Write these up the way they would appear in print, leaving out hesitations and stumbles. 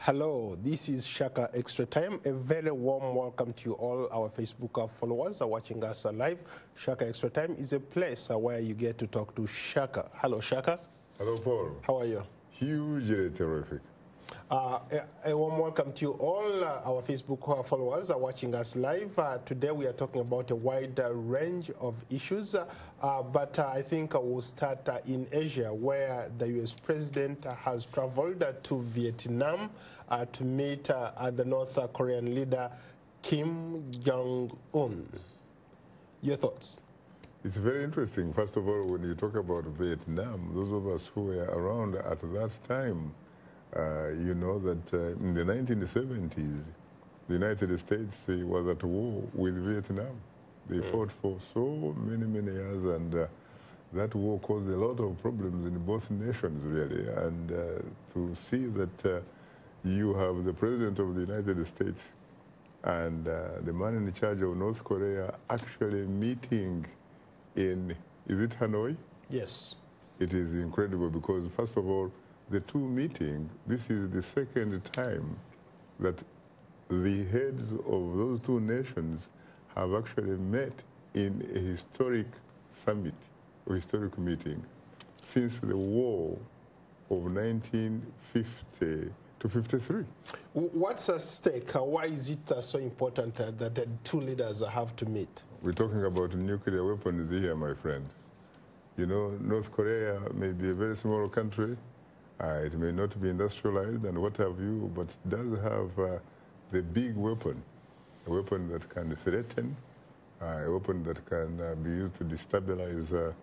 Hello, this is Shaka Extra Time. A very warm welcome to all our Facebook followers watching us live. Shaka Extra Time is a place where you get to talk to Shaka. Hello, Shaka. Hello, Paul. How are you? Hugely terrific. A warm welcome to all our Facebook followers watching us live. Today we are talking about a wide range of issues, but I think we'll start in Asia, where the U.S. president has traveled to Vietnam to meet the North Korean leader Kim Jong-un. Your thoughts? It's very interesting. First of all, when you talk about Vietnam, those of us who were around at that time, you know that in the 1970s, the United States was at war with Vietnam. They fought for so many years, and that war caused a lot of problems in both nations, really. And to see that you have the President of the United States and the man in charge of North Korea actually meeting in, is it Hanoi? Yes. It is incredible because, first of all, the two meeting, this is the second time that the heads of those two nations have actually met in a historic summit, or historic meeting, since the war of 1950 to 53. What's at stake? Why is it so important that the two leaders have to meet? We're talking about nuclear weapons here, my friend. You know, North Korea may be a very small country. It may not be industrialized and what have you, but it does have the big weapon, a weapon that can threaten, a weapon that can be used to destabilize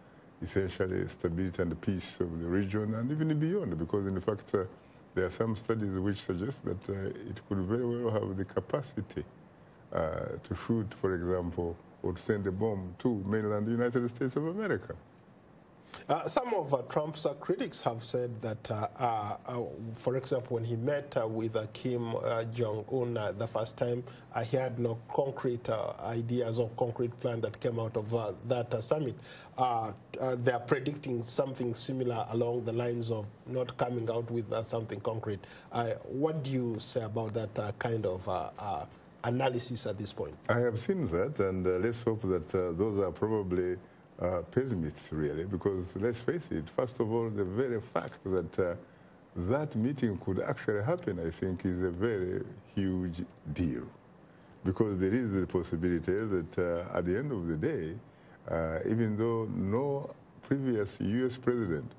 essentially stability and peace of the region and even beyond, because in fact there are some studies which suggest that it could very well have the capacity to shoot, for example, or to send a bomb to mainland United States of America. Some of Trump's critics have said that, for example, when he met with Kim Jong-un the first time, he had no concrete ideas or concrete plan that came out of that summit. They are predicting something similar along the lines of not coming out with something concrete. What do you say about that kind of analysis at this point? I have seen that, and let's hope that those are probably pessimists, really, because let's face it, first of all, the very fact that that meeting could actually happen, I think, is a very huge deal, because there is the possibility that at the end of the day, even though no previous U.S. president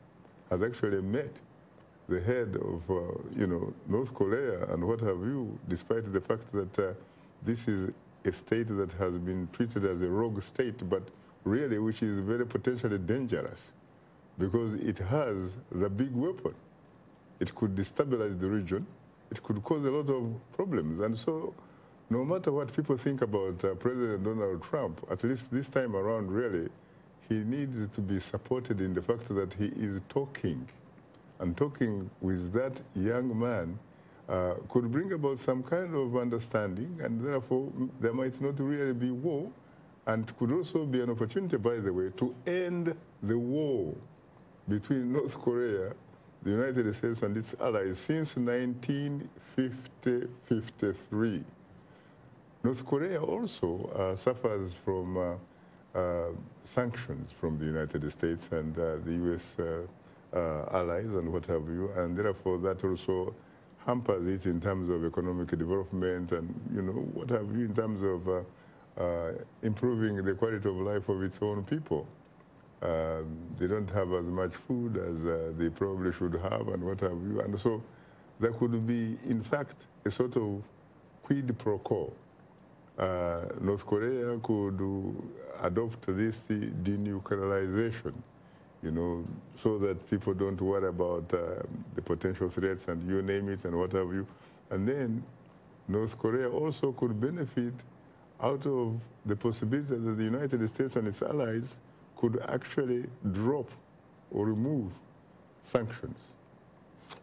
has actually met the head of, you know, North Korea and what have you, despite the fact that this is a state that has been treated as a rogue state, but really which is very potentially dangerous because it has the big weapon. It could destabilize the region. It could cause a lot of problems. And so no matter what people think about President Donald Trump, at least this time around, really, he needs to be supported in the fact that he is talking. And talking with that young man could bring about some kind of understanding, and therefore there might not really be war, and could also be an opportunity, by the way, to end the war between North Korea, the United States, and its allies since 1950-53. North Korea also suffers from sanctions from the United States and the U.S. Allies and what have you, and therefore that also hampers it in terms of economic development and, you know, what have you, in terms of improving the quality of life of its own people. They don't have as much food as they probably should have and what have you. And so there could be, in fact, a sort of quid pro quo. North Korea could adopt this denuclearization, you know, so that people don't worry about the potential threats and you name it and what have you. And then North Korea also could benefit out of the possibility that the United States and its allies could actually drop or remove sanctions.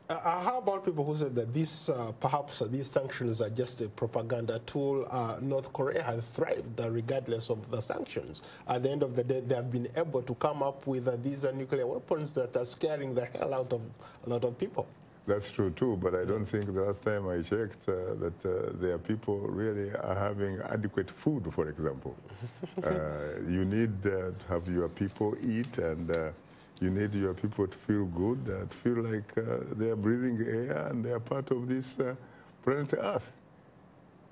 How about people who said that perhaps these sanctions are just a propaganda tool? North Korea has thrived regardless of the sanctions. At the end of the day, they have been able to come up with these nuclear weapons that are scaring the hell out of a lot of people. That's true too, but I don't think the last time I checked that their people really are having adequate food, for example. You need to have your people eat, and you need your people to feel good, to feel like they are breathing air and they are part of this planet Earth.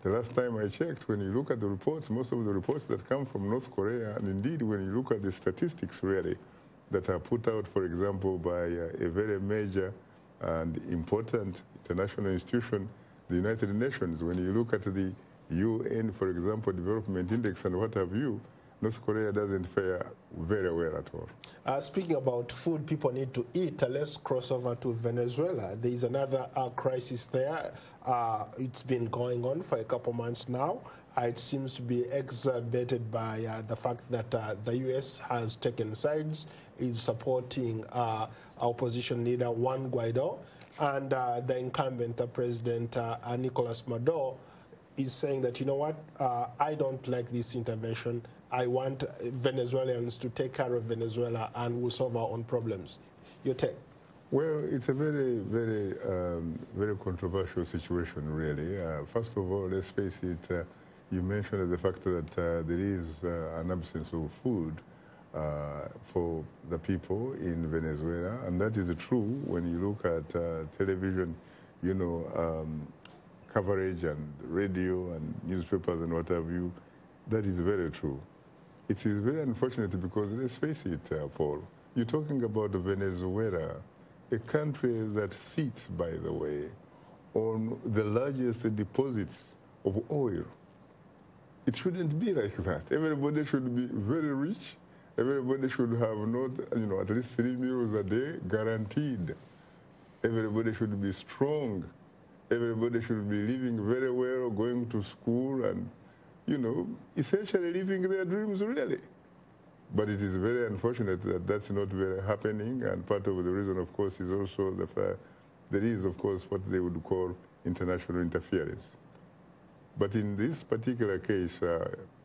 The last time I checked, when you look at the reports, most of the reports that come from North Korea, and indeed when you look at the statistics really that are put out, for example, by a very major and important international institution, the United Nations, when you look at the UN, for example, Development Index and what have you, North Korea doesn't fare very well at all. Speaking about food, people need to eat. Let's cross over to Venezuela. There is another crisis there. It's been going on for a couple months now. It seems to be exacerbated by the fact that the U.S. has taken sides, is supporting opposition leader Juan Guaido, and the incumbent President Nicolas Maduro is saying that, you know what, I don't like this intervention. I want Venezuelans to take care of Venezuela and we'll solve our own problems. Your take? Well, it's a very, very, very controversial situation, really. First of all, let's face it, you mentioned the fact that there is an absence of food for the people in Venezuela, and that is true when you look at television, you know, coverage and radio and newspapers and what have you. That is very true. It is very unfortunate because, let's face it, Paul, you're talking about Venezuela, a country that sits, by the way, on the largest deposits of oil. It shouldn't be like that. Everybody should be very rich. Everybody should have not, you know, at least 3 meals a day guaranteed. Everybody should be strong. Everybody should be living very well, going to school and, you know, essentially living their dreams, really. But it is very unfortunate that that's not very happening, and part of the reason, of course, is also the fact there is, of course, what they would call international interference. But in this particular case,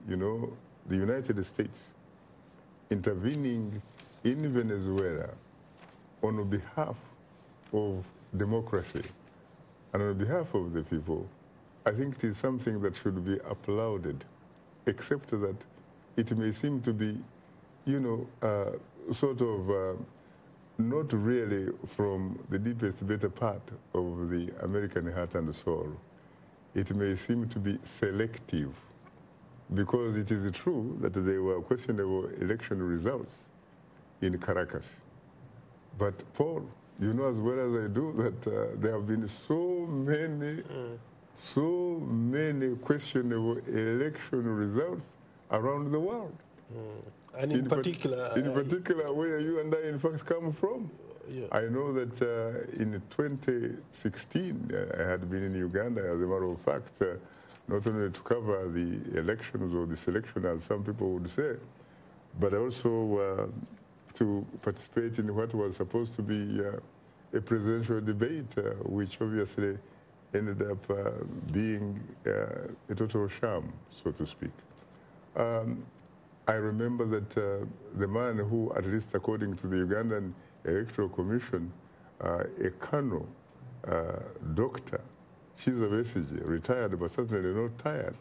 you know, the United States intervening in Venezuela on behalf of democracy and on behalf of the people, I think it is something that should be applauded, except that it may seem to be, you know, sort of not really from the deepest, better part of the American heart and soul. It may seem to be selective, because it is true that there were questionable election results in Caracas. But Paul, you know as well as I do that there have been so many questionable election results around the world. And in particular, where you and I, in fact, come from. Yeah. I know that in 2016, I had been in Uganda, as a matter of fact, not only to cover the elections or the selection, as some people would say, but also to participate in what was supposed to be a presidential debate, which obviously ended up being a total sham, so to speak. I remember that the man who, at least according to the Ugandan Electoral Commission, a colonel, doctor, she's a Besigye, retired but certainly not tired.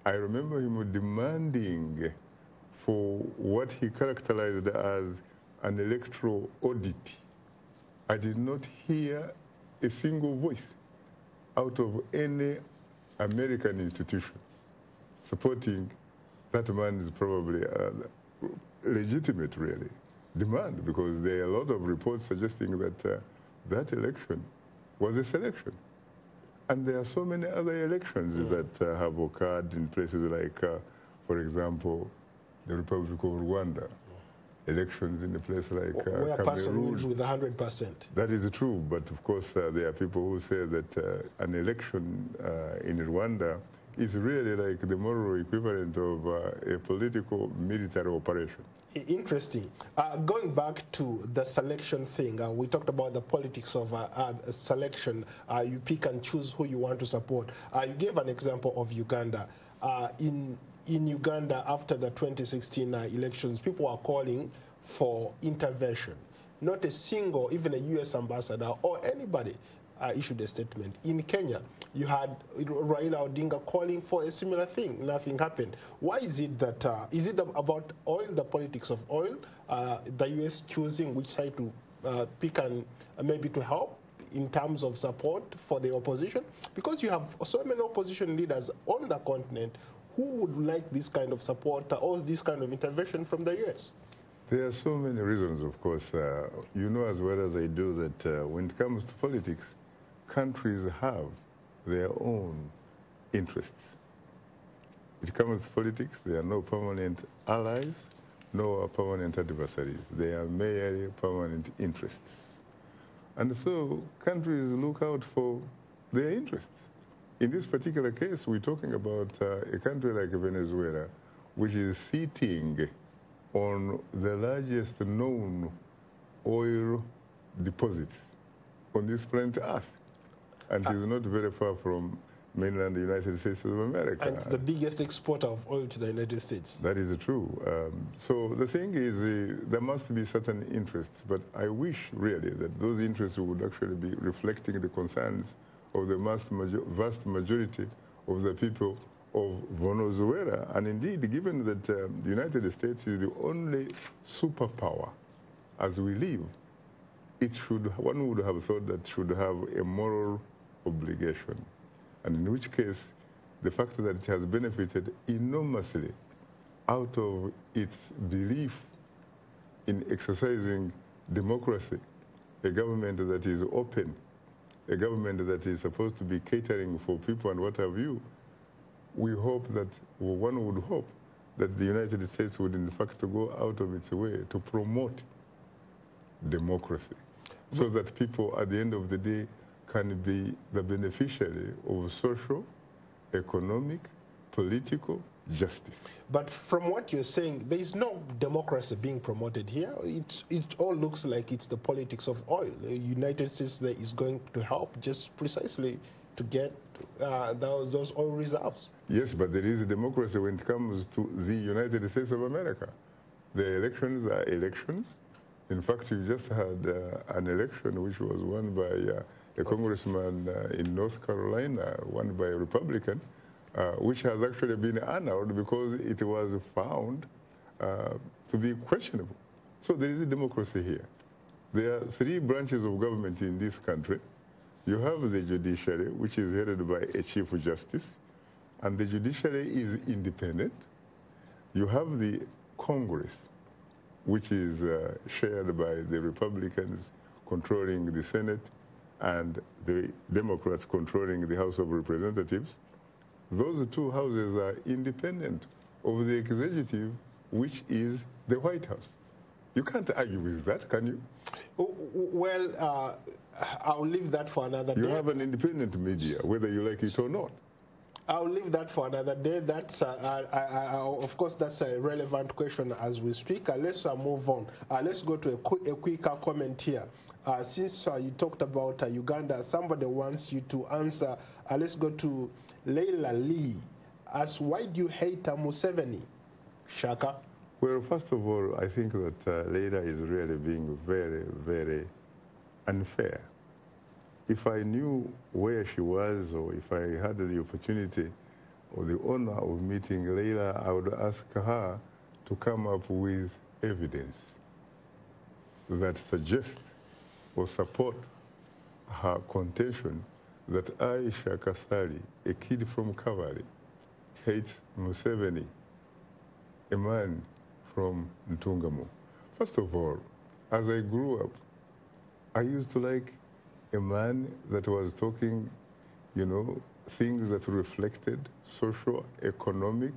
I remember him demanding for what he characterized as an electoral audit. I did not hear a single voice out of any American institution supporting that man's probably legitimate, really, demand, because there are a lot of reports suggesting that that election was a selection. And there are so many other elections that have occurred in places like, for example, the Republic of Rwanda, elections in a place like where a person wins Cameroon. with 100%. That is true, but of course there are people who say that an election in Rwanda is really like the moral equivalent of a political military operation. Interesting. Going back to the selection thing, we talked about the politics of selection. You pick and choose who you want to support. You gave an example of Uganda. In Uganda, after the 2016 elections, people are calling for intervention. Not a single, even a U.S. ambassador or anybody issued a statement. In Kenya, you had Raila Odinga calling for a similar thing. Nothing happened. Why is it that, is it about oil, the politics of oil, the U.S. choosing which side to pick and maybe to help in terms of support for the opposition? Because you have so many opposition leaders on the continent who would like this kind of support or this kind of intervention from the U.S. There are so many reasons, of course. You know as well as I do that when it comes to politics, countries have their own interests. It comes to politics, there are no permanent allies, no permanent adversaries. They are merely permanent interests. And so countries look out for their interests. In this particular case, we're talking about a country like Venezuela, which is sitting on the largest known oil deposits on this planet Earth. And is not very far from mainland United States of America. And the biggest exporter of oil to the United States. That is true. So the thing is, there must be certain interests, but I wish really that those interests would actually be reflecting the concerns of the vast majority of the people of Venezuela. And indeed, given that the United States is the only superpower as we live, it should, one would have thought that should have a moral obligation, and in which case the fact that it has benefited enormously out of its belief in exercising democracy, a government that is open, a government that is supposed to be catering for people and what have you, we hope that, well, one would hope that the United States would in fact go out of its way to promote democracy so that people at the end of the day can be the beneficiary of social, economic, political justice. But from what you're saying, there is no democracy being promoted here. It all looks like it's the politics of oil. The United States that is going to help just precisely to get those oil reserves. Yes, but there is a democracy when it comes to the United States of America. The elections are elections. In fact, you just had an election which was won by a congressman in North Carolina, won by a Republican, which has actually been annulled because it was found to be questionable. So there is a democracy here. There are three branches of government in this country. You have the judiciary, which is headed by a chief justice, and the judiciary is independent. You have the Congress, which is shared by the Republicans controlling the Senate and the Democrats controlling the House of Representatives. Those two houses are independent of the executive, which is the White House. You can't argue with that, can you? Well, I'll leave that for another day. You have an independent media, whether you like it or not. I'll leave that for another day. That's, of course, that's a relevant question as we speak. Let's move on. Let's go to a quicker comment here. Since you talked about Uganda, somebody wants you to answer. Let's go to Leila Lee. As why do you hate Museveni? Shaka? Well, first of all, I think that Leila is really being very, very unfair. If I knew where she was, or if I had the opportunity or the honor of meeting Leila, I would ask her to come up with evidence that suggests or support her contention that I, Shaka Sali, a kid from Kavari, hates Museveni, a man from Ntungamo. First of all, as I grew up, I used to like a man that was talking, you know, things that reflected social, economic,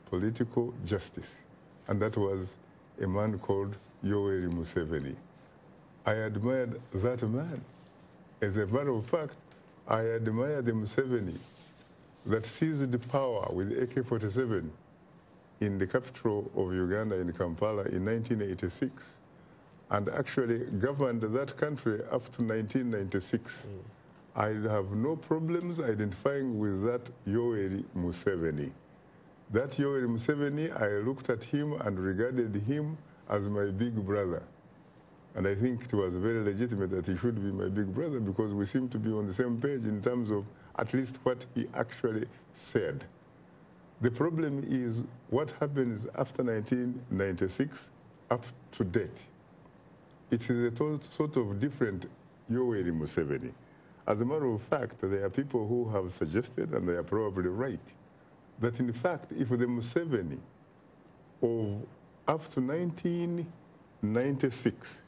political justice. And that was a man called Yoweri Museveni. I admired that man. As a matter of fact, I admire the Museveni that seized the power with AK-47 in the capital of Uganda, in Kampala, in 1986, and actually governed that country up to 1996. I have no problems identifying with that Yoweri Museveni. That Yoweri Museveni, I looked at him and regarded him as my big brother. And I think it was very legitimate that he should be my big brother because we seem to be on the same page in terms of at least what he actually said. The problem is what happens after 1996 up to date. It is a sort of different Yoweri Museveni. As a matter of fact, there are people who have suggested, and they are probably right, that in fact, if the Museveni of up to 1996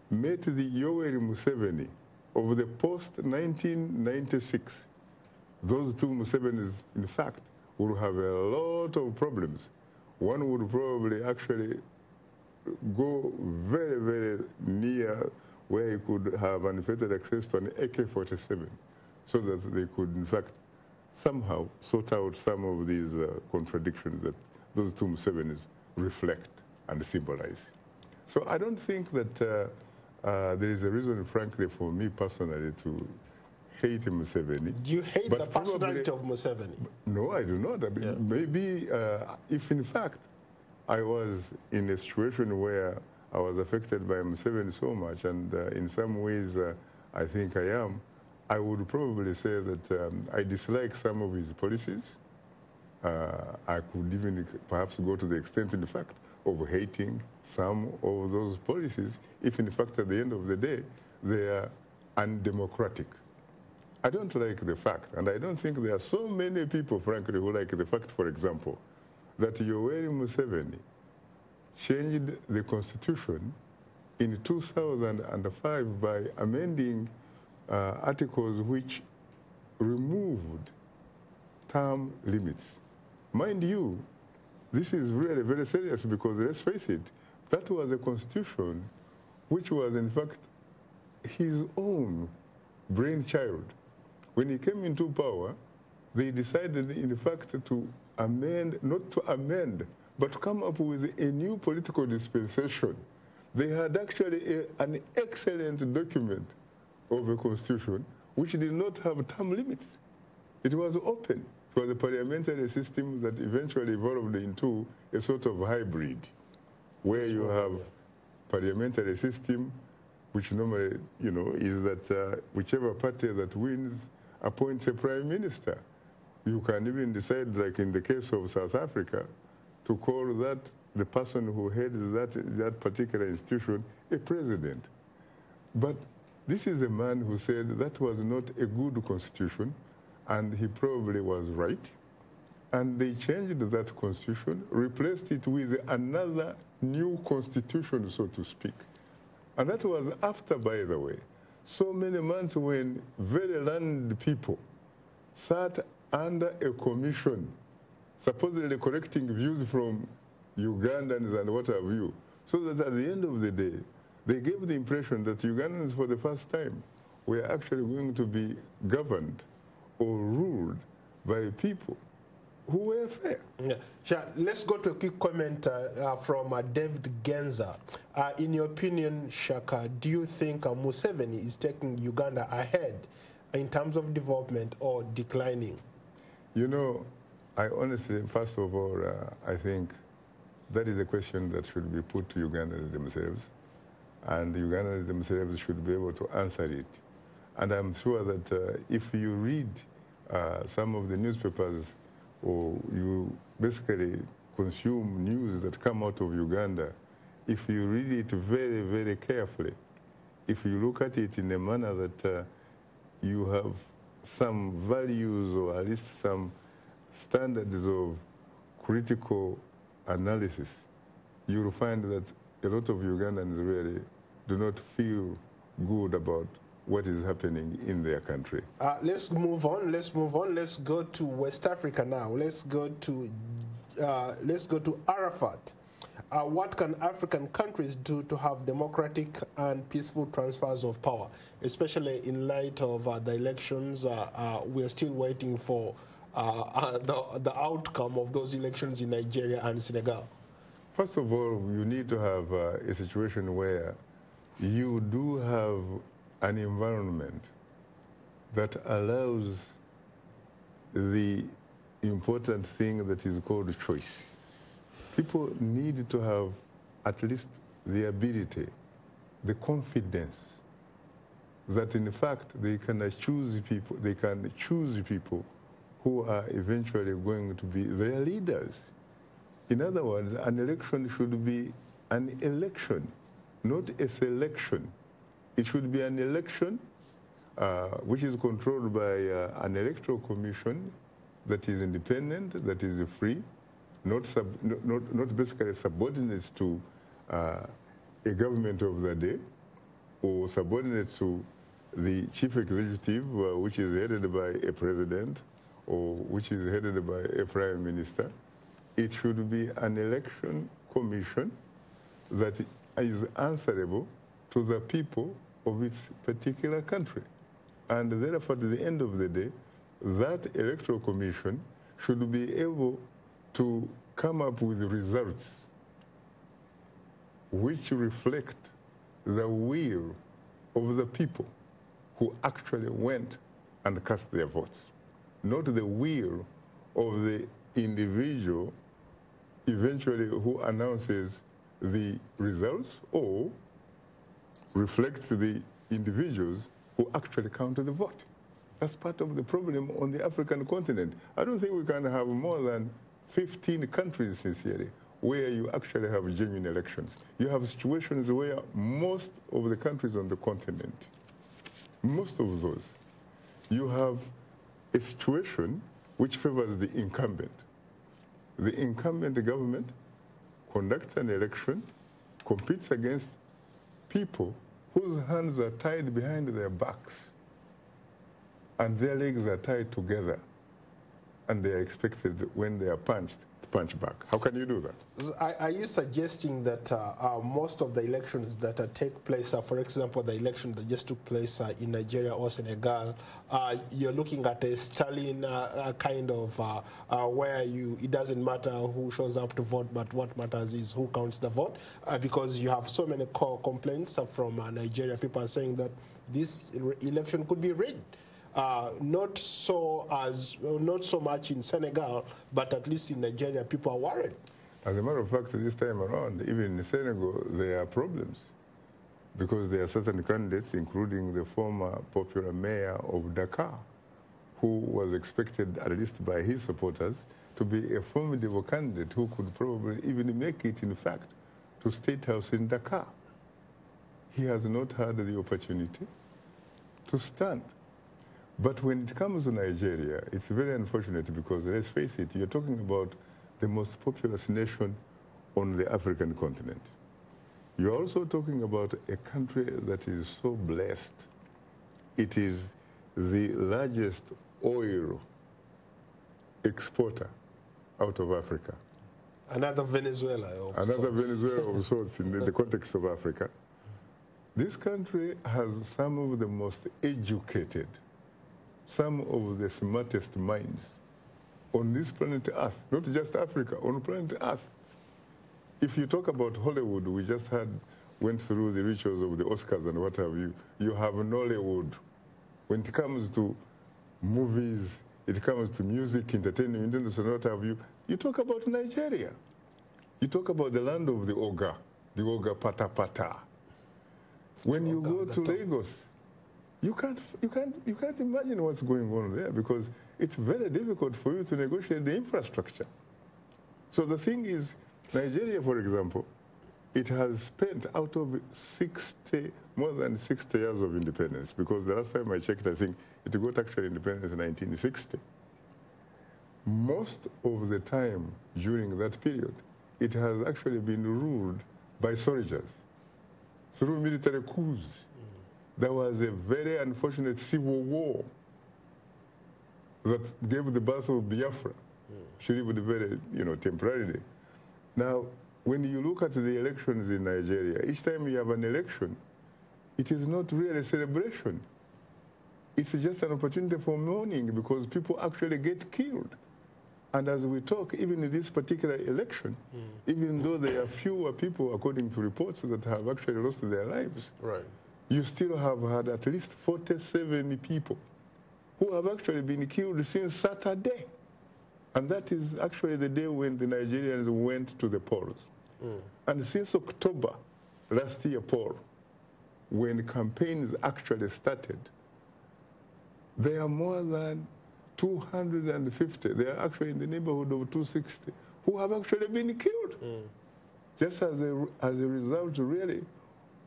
met the Yoweri Museveni of the post-1996, those two Musevenis, in fact, would have a lot of problems. One would probably actually go very, very near where he could have unfettered access to an AK-47 so that they could, in fact, somehow sort out some of these contradictions that those two Musevenis reflect and symbolize. So I don't think that there is a reason, frankly, for me personally to hate Museveni. Do you hate the personality of Museveni? No, I do not. I mean, maybe if in fact I was in a situation where I was affected by Museveni so much, and in some ways I think I am, I would probably say that I dislike some of his policies. I could even perhaps go to the extent, in fact, of hating some of those policies, if in fact at the end of the day they are undemocratic. I don't like the fact, and I don't think there are so many people, frankly, who like the fact, for example, that Yoweri Museveni changed the constitution in 2005 by amending articles which removed term limits. Mind you, this is really very serious because, let's face it, that was a constitution which was, in fact, his own brainchild. When he came into power, they decided, in fact, to amend, not to amend, but to come up with a new political dispensation. They had actually an excellent document of a constitution which did not have term limits. It was open. It was a parliamentary system that eventually evolved into a sort of hybrid, where you have parliamentary system, which normally, you know, is that whichever party that wins appoints a prime minister. You can even decide, like in the case of South Africa, to call that the person who heads that particular institution a president. But this is a man who said that was not a good constitution, and he probably was right. And they changed that constitution, replaced it with another new constitution, so to speak. And that was after, by the way, so many months when very learned people sat under a commission, supposedly collecting views from Ugandans and what have you, so that at the end of the day, they gave the impression that Ugandans, for the first time, were actually going to be governed or ruled by people who were fair. Yeah. Let's go to a quick comment from David Genza. In your opinion, Shaka, do you think Museveni is taking Uganda ahead in terms of development or declining? You know, I honestly, first of all, I think that is a question that should be put to Ugandans themselves, and Ugandans themselves should be able to answer it. And I'm sure that if you read some of the newspapers, or you basically consume news that come out of Uganda, if you read it very, very carefully, if you look at it in a manner that you have some values or at least some standards of critical analysis, you will find that a lot of Ugandans really do not feel good about what is happening in their country. Let's move on. Let's go to West Africa now. Let's go to Arafat. What can African countries do to have democratic and peaceful transfers of power, especially in light of the elections? We are still waiting for the outcome of those elections in Nigeria and Senegal? First of all, you need to have a situation where you do have an environment that allows the important thing that is called choice. People need to have at least the ability, the confidence that in fact they can choose people who are eventually going to be their leaders. In other words, an election should be an election, not a selection. It should be an election which is controlled by an electoral commission that is independent, that is free, not basically subordinate to a government of the day or subordinate to the chief executive, which is headed by a president or which is headed by a prime minister. It should be an election commission that is answerable to the people of its particular country. And therefore, at the end of the day, that electoral commission should be able to come up with results which reflect the will of the people who actually went and cast their votes, not the will of the individual eventually who announces the results or reflects the individuals who actually count the vote. That's part of the problem on the African continent. I don't think we can have more than 15 countries, sincerely, where you actually have genuine elections. You have situations where most of the countries on the continent, most of those, you have a situation which favors the incumbent. The incumbent government conducts an election, competes against people whose hands are tied behind their backs and their legs are tied together, and they are expected, when they are punched, to punch back. How can you do that? Are you suggesting that most of the elections that take place, for example, the election that just took place in Nigeria or Senegal, you're looking at a Stalin kind of where it doesn't matter who shows up to vote, but what matters is who counts the vote? Because you have so many core complaints from Nigeria. People are saying that this election could be rigged. Not so much in Senegal, but at least in Nigeria, people are worried. As a matter of fact, this time around, even in Senegal, there are problems because there are certain candidates, including the former popular mayor of Dakar, who was expected, at least by his supporters, to be a formidable candidate who could probably even make it, in fact, to State House in Dakar. He has not had the opportunity to stand. But when it comes to Nigeria, it's very unfortunate because, let's face it, you're talking about the most populous nation on the African continent. You're also talking about a country that is so blessed. It is the largest oil exporter out of Africa. Another Venezuela of sorts. Another Venezuela of sorts in the context of Africa. This country has some of the most educated, some of the smartest minds on this planet Earth, not just Africa, on planet Earth. If you talk about Hollywood, we just went through the rituals of the Oscars and what have you. You have Nollywood. When it comes to movies, it comes to music, entertainment, and what have you. You talk about Nigeria. You talk about the land of the Oga Pata Pata. When you go to Lagos, you can't imagine what's going on there because it's very difficult for you to negotiate the infrastructure. So the thing is, Nigeria, for example, it has spent out of more than 60 years of independence, because the last time I checked, I think it got actually independence in 1960. Most of the time during that period, it has actually been ruled by soldiers through military coups. There was a very unfortunate civil war that gave the birth of Biafra. She lived very, temporarily. Now, when you look at the elections in Nigeria, each time you have an election, it is not really a celebration. it's just an opportunity for mourning because people actually get killed. And as we talk, even in this particular election, even though there are fewer people, according to reports, that have actually lost their lives, right, you still have had at least 47 people who have actually been killed since Saturday. And that is actually the day when the Nigerians went to the polls. And since October last year, Paul, when campaigns actually started, there are more than 250, they are actually in the neighborhood of 260, who have actually been killed. Just as a result, really,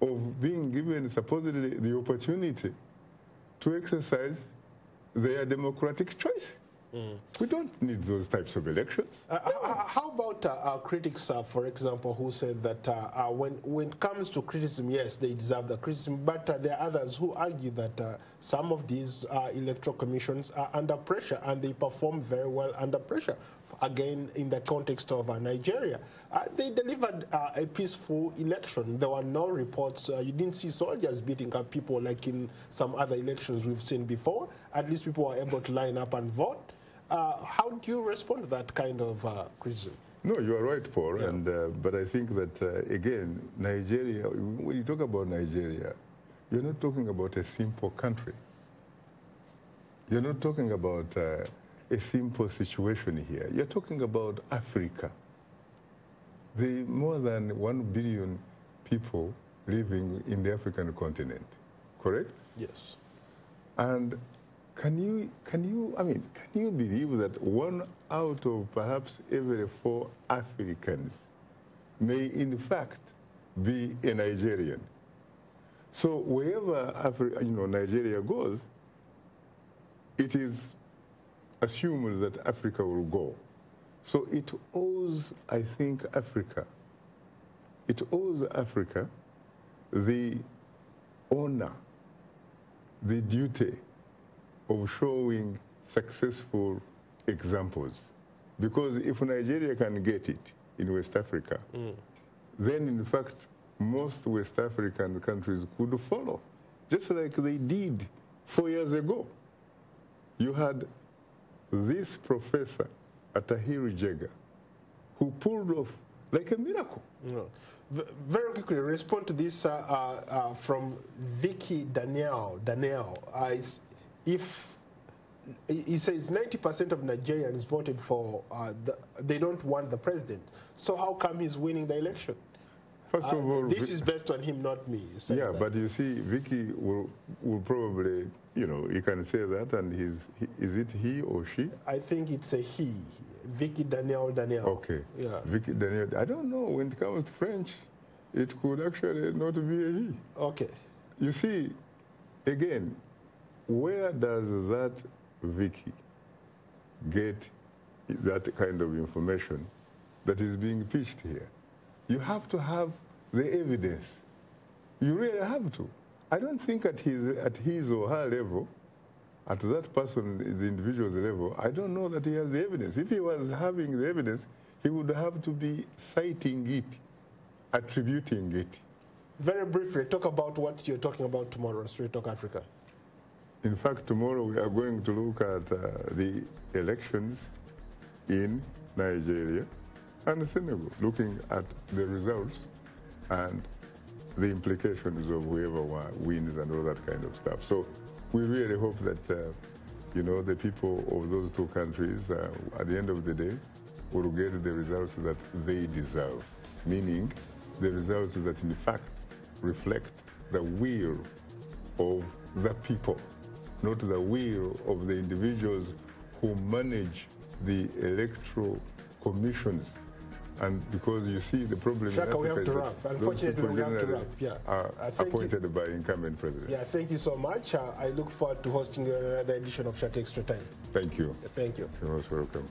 of being given supposedly the opportunity to exercise their democratic choice. We don't need those types of elections. How about critics, for example, who said that when it comes to criticism, yes, they deserve the criticism, but there are others who argue that some of these electoral commissions are under pressure and they perform very well under pressure. Again, in the context of Nigeria, they delivered a peaceful election. There were no reports. You didn't see soldiers beating up people like in some other elections we've seen before. At least people were able to line up and vote. How do you respond to that kind of criticism? No, you are right, Paul. Yeah. And but I think that again, Nigeria. When you talk about Nigeria, you're not talking about a simple country. You're not talking about a simple situation here. You're talking about Africa. The more than 1 billion people living in the African continent, correct? Yes. And can you believe that 1 out of perhaps every 4 Africans may in fact be a Nigerian? So wherever Nigeria goes, it is assumed that Africa will go. So it owes, I think, Africa the honor, the duty of showing successful examples. Because if Nigeria can get it in West Africa, then in fact most West African countries could follow, just like they did 4 years ago. You had this professor at Tahir Jega who pulled off like a miracle. No. Very quickly, respond to this from Vicky Daniel. If he says 90% of Nigerians voted for, they don't want the president. So how come he's winning the election? First of all, this is based on him, not me. Yeah, that. But you see, Vicky will probably, he can say that, and is it he or she? I think it's a he. Vicky Daniel. Okay. Yeah. Vicky Daniel. I don't know. When it comes to French, it could actually not be a he. Okay. You see, again, where does that Vicky get that kind of information that is being pitched here? You have to have the evidence. You really have to. I don't think at his or her level, at that person, the individual's level, I don't know that he has the evidence. If he was having the evidence, he would have to be citing it, attributing it. Very briefly, talk about what you're talking about tomorrow on Straight Talk Africa. In fact, tomorrow we are going to look at the elections in Nigeria and Senegal, looking at the results and the implications of whoever wins and all that kind of stuff. So we really hope that, the people of those 2 countries, at the end of the day, will get the results that they deserve, meaning the results that in fact reflect the will of the people, not the will of the individuals who manage the electoral commissions. And because you see the problem Shaka, we have to wrap. Unfortunately, we have to wrap. Yeah. Are appointed by incumbent presidents. Yeah, thank you so much. I look forward to hosting you on another edition of Shaka Extra Time. Thank you. Thank you. You're most welcome.